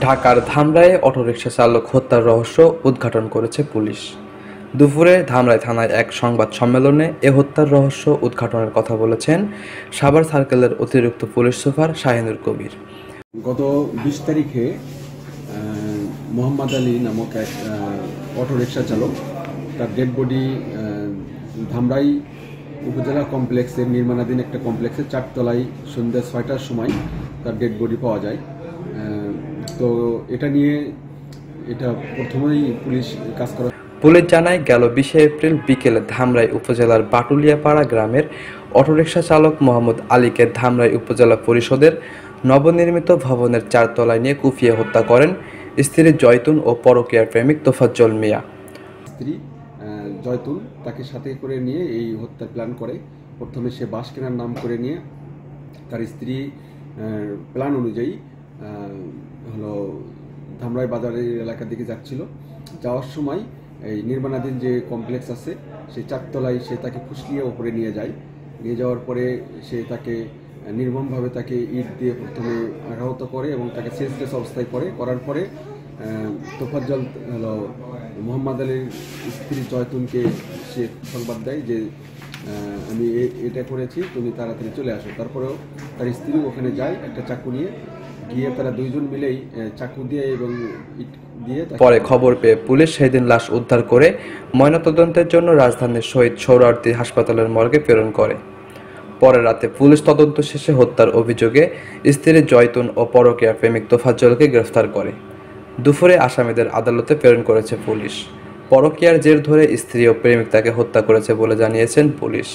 ঢাকার ধামরায়ে অটোরিকশা চালক হত্যার রহস্য উদ্ঘাটন করেছে পুলিশ। দুপুরে ধামরাই থানায় এক সংবাদ সম্মেলনে এ হত্যার রহস্য উদ্ঘাটনের কথা বলেছেন সাভার সার্কেলের অতিরিক্ত পুলিশ সুপার শাহিনুর কবির। গত 20 তারিখে মোহাম্মদ আলী নামক এক অটোরিকশা চালক, তার ডেড বডি ধামরাই উপজেলা কমপ্লেক্সের নির্মাণাধীন একটা কমপ্লেক্সের 4 তলায় সন্ধ্যা 6টার সময় তার ডেড বডি পাওয়া যায়। তো এটা নিয়ে প্রথমেই পুলিশ কাজ করে। পুলিশ জানায়, গেল 20 এপ্রিল বিকেলে ধামরাই উপজেলার বাটুলিয়াপাড়া গ্রামের অটোরিকশা চালক মোহাম্মদ আলীকে ধামরাই উপজেলা পরিষদের নবনির্মিত ভবনের 4 তলায় নিয়ে কুপিয়ে হত্যা করেন স্ত্রী জয়তুন ও পরকীয়ার প্রেমিক তোফাজ্জল মিয়া। স্ত্রী জয়তুন তাকে সাথে করে নিয়ে এই হত্যার প্ল্যান করে। প্রথমে সে বাস কেনার নাম করে নিয়ে তার স্ত্রী প্ল্যান অনুযায়ী ধামরাই বাজারের এলাকার দিকে যাচ্ছিল। যাওয়ার সময় এই নির্মাণাধীন যে কমপ্লেক্স আছে সেই 4 তলায় সে তাকে ফুসলিয়ে ওপরে নিয়ে যায়। নিয়ে যাওয়ার পরে সে তাকে নির্মমভাবে তাকে ইট দিয়ে প্রথমে আঘাত করে এবং তাকে সেন্সলেস অবস্থায় করার পরে তোফাজ্জল মোহাম্মদ আলীর স্ত্রী জয়তুনকে সে সংবাদ দেয় যে আমি এটা করেছি, তুমি তাড়াতাড়ি চলে আসো। তারপরেও তার স্ত্রী ওখানে যায় একটা চাকু নিয়ে, গিয়ে তারা দুইজন মিলেই চাকু দিয়ে এবং ইট দিয়ে। পরে খবর পেয়ে পুলিশ সেদিন লাশ উদ্ধার করে ময়নাতদন্তের জন্য রাজধানীর শহীদ সোহরাওয়ার্দী হাসপাতালের মর্গে প্রেরণ করে। পরে রাতে পুলিশ তদন্ত শেষে হত্যার অভিযোগে স্ত্রী জয়তুন ও পরকীয়ার প্রেমিক তোফাজ্জলকে গ্রেফতার করে। দুপুরে আসামিদের আদালতে প্রেরণ করেছে পুলিশ। পরকীয়ার জের ধরে স্ত্রী ও প্রেমিক তাকে হত্যা করেছে বলে জানিয়েছেন পুলিশ।